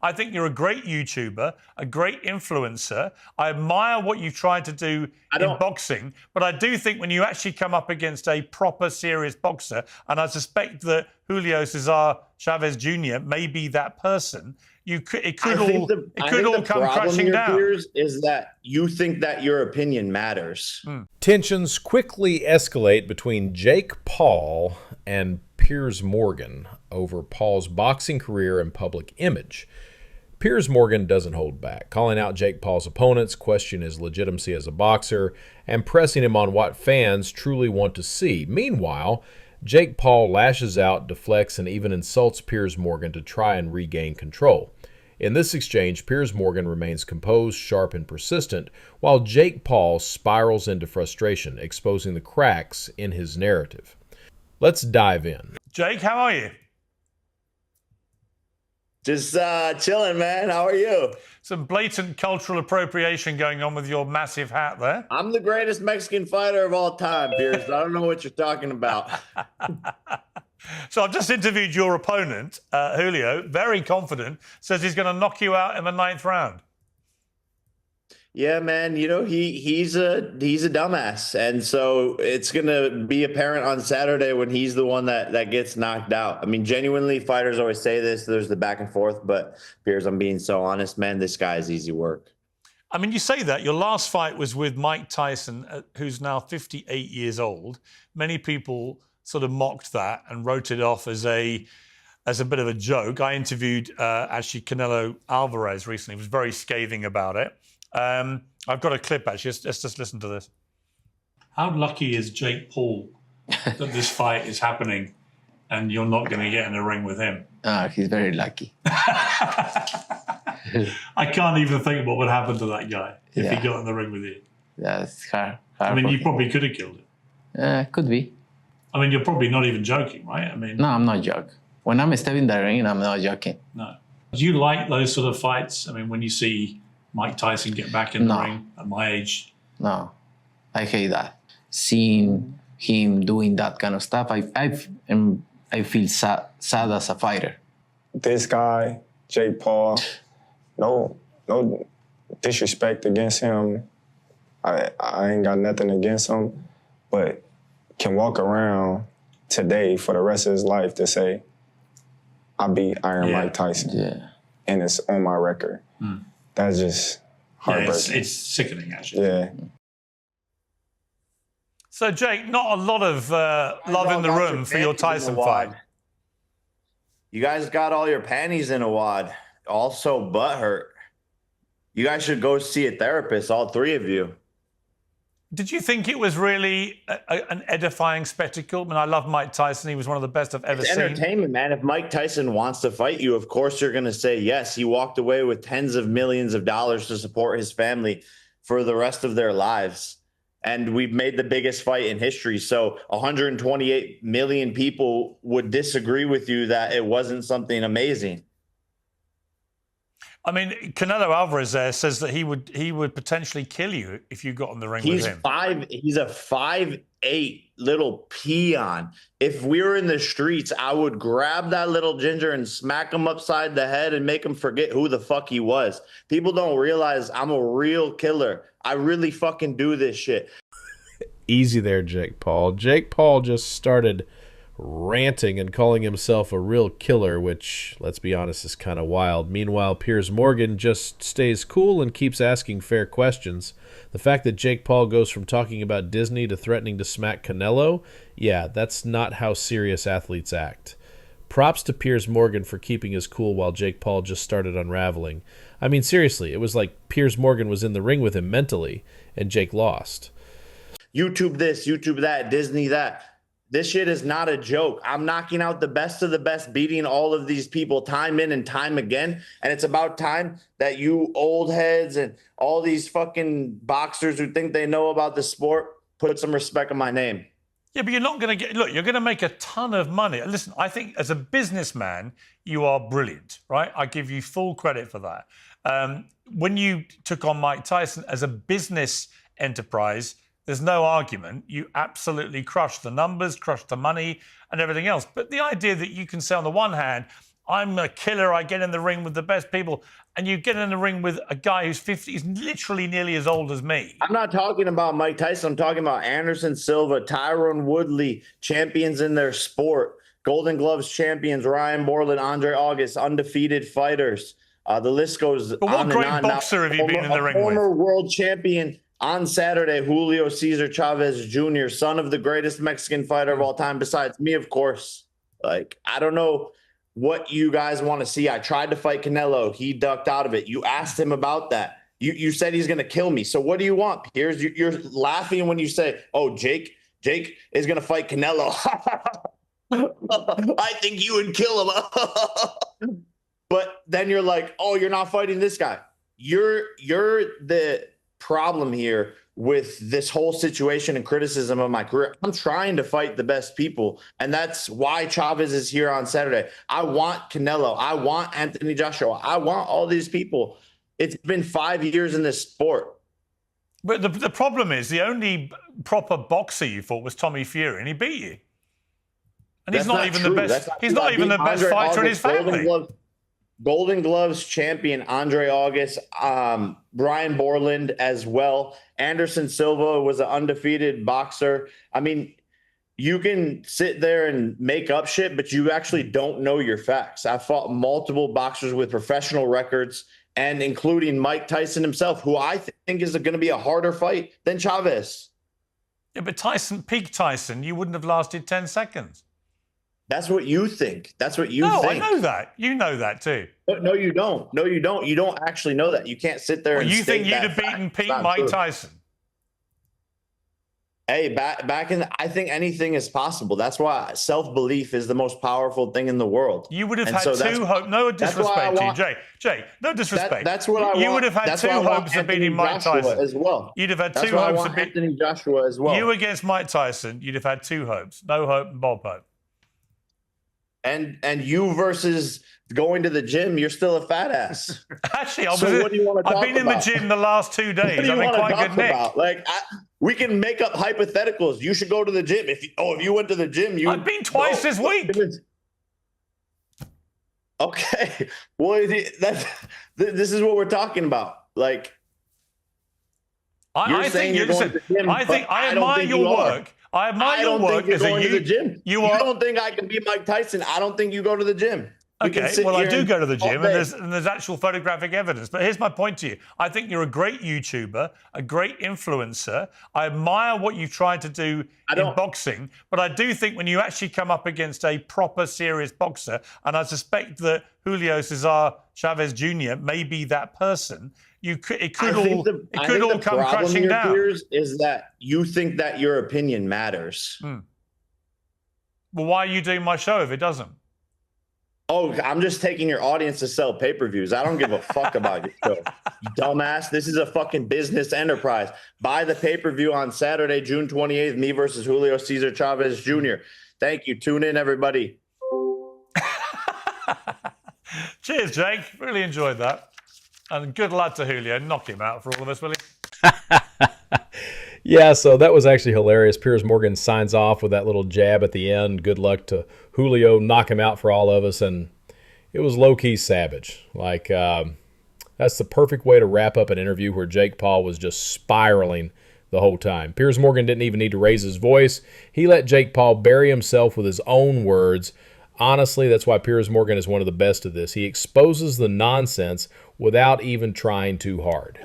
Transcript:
I think you're a great YouTuber, a great influencer. I admire what you've tried to do in boxing, but I do think when you actually come up against a proper, serious boxer, and I suspect that Julio Cesar Chavez Jr. may be that person, it could all come crashing down. Piers, is that you think that your opinion matters. Tensions quickly escalate between Jake Paul and Piers Morgan over Paul's boxing career and public image. Piers Morgan doesn't hold back, calling out Jake Paul's opponents, questioning his legitimacy as a boxer, and pressing him on what fans truly want to see. Meanwhile, Jake Paul lashes out, deflects, and even insults Piers Morgan to try and regain control. In this exchange, Piers Morgan remains composed, sharp, and persistent, while Jake Paul spirals into frustration, exposing the cracks in his narrative. Let's dive in. Jake, how are you? Just chilling, man. How are you? Some blatant cultural appropriation going on with your massive hat there. I'm the greatest Mexican fighter of all time, Piers. I don't know what you're talking about. So I've just interviewed your opponent, Julio, very confident, says he's going to knock you out in the 9th round. Yeah, man, you know, he's a dumbass. And so it's going to be apparent on Saturday when he's the one that gets knocked out. I mean, genuinely, fighters always say this, there's the back and forth, but Piers, I'm being so honest, man, this guy is easy work. I mean, you say that. Your last fight was with Mike Tyson, who's now 58 years old. Many people sort of mocked that and wrote it off as a bit of a joke. I interviewed actually Canelo Alvarez recently. He was very scathing about it. I've got a clip actually. Let's just listen to this. How lucky is Jake Paul that this fight is happening and you're not going to get in a ring with him? He's very lucky. I can't even think what would happen to that guy if he got in the ring with you. Yeah, it's hard I mean, you probably could have killed him. Could be. I mean, you're probably not even joking, right? I mean, no, I'm not joking. When I'm stepping the ring, I'm not joking. No. Do you like those sort of fights? I mean, when you see Mike Tyson get back in the ring at my age? No, I hate that. Seeing him doing that kind of stuff, I feel sad as a fighter. This guy, Jake Paul, no disrespect against him. I ain't got nothing against him, but can walk around today for the rest of his life to say, I beat Iron Mike Tyson. Yeah. And it's on my record. That's just heartbreaking. It's sickening, actually. Yeah. So, Jake, not a lot of love in the room for your Tyson fight. You guys got all your panties in a wad. Also butthurt. You guys should go see a therapist, all three of you. Did you think it was really an edifying spectacle? I mean, I love Mike Tyson. He was one of the best I've ever seen. Entertainment, man. If Mike Tyson wants to fight you, of course you're going to say yes. He walked away with tens of millions of dollars to support his family for the rest of their lives. And we've made the biggest fight in history. So 128 million people would disagree with you that it wasn't something amazing. I mean, Canelo Alvarez there says that he would potentially kill you if you got in the ring with him. He's a 5'8" little peon. If we were in the streets, I would grab that little ginger and smack him upside the head and make him forget who the fuck he was. People don't realize I'm a real killer. I really fucking do this shit. Easy there, Jake Paul. Jake Paul just started ranting and calling himself a real killer, which, let's be honest, is kind of wild. Meanwhile, Piers Morgan just stays cool and keeps asking fair questions. The fact that Jake Paul goes from talking about Disney to threatening to smack Canelo, yeah, that's not how serious athletes act. Props to Piers Morgan for keeping his cool while Jake Paul just started unraveling. I mean, seriously, it was like Piers Morgan was in the ring with him mentally, and Jake lost. YouTube this, YouTube that, Disney that. This shit is not a joke. I'm knocking out the best of the best, beating all of these people time in and time again. And it's about time that you old heads and all these fucking boxers who think they know about the sport put some respect on my name. Yeah, but you're not going to get... Look, you're going to make a ton of money. Listen, I think as a businessman, you are brilliant, right? I give you full credit for that. When you took on Mike Tyson as a business enterprise, there's no argument. You absolutely crushed the numbers, crushed the money and everything else. But the idea that you can say, on the one hand, I'm a killer. I get in the ring with the best people. And you get in the ring with a guy who's 50, he's literally nearly as old as me. I'm not talking about Mike Tyson. I'm talking about Anderson Silva, Tyrone Woodley, champions in their sport, Golden Gloves champions, Ryan Borland, Andre August, undefeated fighters. The list goes but what on great and on. boxer have you been in the ring with? Former world champion on Saturday, Julio Cesar Chavez Jr., son of the greatest Mexican fighter of all time, besides me, of course. Like, I don't know what you guys want to see. I tried to fight Canelo. He ducked out of it. You asked him about that. You said he's going to kill me. So what do you want, Piers? You're laughing when you say, oh, Jake is going to fight Canelo. I think you would kill him. But then you're like, oh, you're not fighting this guy. You're the problem here with this whole situation and criticism of my career. I'm trying to fight the best people, and that's why Chavez is here on Saturday. I want Canelo. I want Anthony Joshua. I want all these people. It's been 5 years in this sport. But the problem is the only proper boxer you fought was Tommy Fury, and he beat you. And he's not even the best. He's not even the best fighter in his family. Golden Gloves champion Andre August, Brian Borland as well. Anderson Silva was an undefeated boxer. I mean, you can sit there and make up shit, but you actually don't know your facts. I fought multiple boxers with professional records, and including Mike Tyson himself, who I think is going to be a harder fight than Chavez. Yeah, but Tyson, peak Tyson, you wouldn't have lasted 10 seconds. That's what you think. That's what you think. No, I know that. You know that too. No, you don't. No, you don't. You don't actually know that. You can't sit there and you think you'd that have beaten fact. Pete Mike Tyson? Hey, back in, I think anything is possible. That's why self-belief is the most powerful thing in the world. You would have had two hopes. No disrespect to you, Jay. No disrespect. That's what I want. You would have had two hopes of beating Mike Tyson as well. You'd have had two hopes of beating Anthony Joshua as well. You against Mike Tyson, you'd have had two hopes. No hope and Bob Hope. And you versus going to the gym, you're still a fat ass. Actually, what do you want to I've been in the gym the last 2 days. What do you I'm in want to quite talk good about? nick. Like, we can make up hypotheticals. You should go to the gym. If you went to the gym, I've been twice this week. Okay. Well, this is what we're talking about. Like, I think you I admire your work. I admire your work as going to the gym. You don't think I can be Mike Tyson. I don't think you go to the gym. Okay, well, I do go to the gym, and there's actual photographic evidence. But here's my point to you. I think you're a great YouTuber, a great influencer. I admire what you've tried to do in boxing, but I do think when you actually come up against a proper, serious boxer, and I suspect that Julio Cesar Chavez Jr. may be that person, it could all come crashing down. Is that you think that your opinion matters? Well, why are you doing my show if it doesn't? Oh, I'm just taking your audience to sell pay-per-views. I don't give a fuck about your show. You dumbass. This is a fucking business enterprise. Buy the pay-per-view on Saturday, June 28th, me versus Julio Cesar Chavez Jr. Thank you. Tune in, everybody. Cheers, Jake. Really enjoyed that. And good luck to Julio. Knock him out for all of us, will he? Yeah, so that was actually hilarious. Piers Morgan signs off with that little jab at the end. Good luck to Julio. Knock him out for all of us. And it was low-key savage. Like, that's the perfect way to wrap up an interview where Jake Paul was just spiraling the whole time. Piers Morgan didn't even need to raise his voice. He let Jake Paul bury himself with his own words. Honestly, that's why Piers Morgan is one of the best at this. He exposes the nonsense without even trying too hard.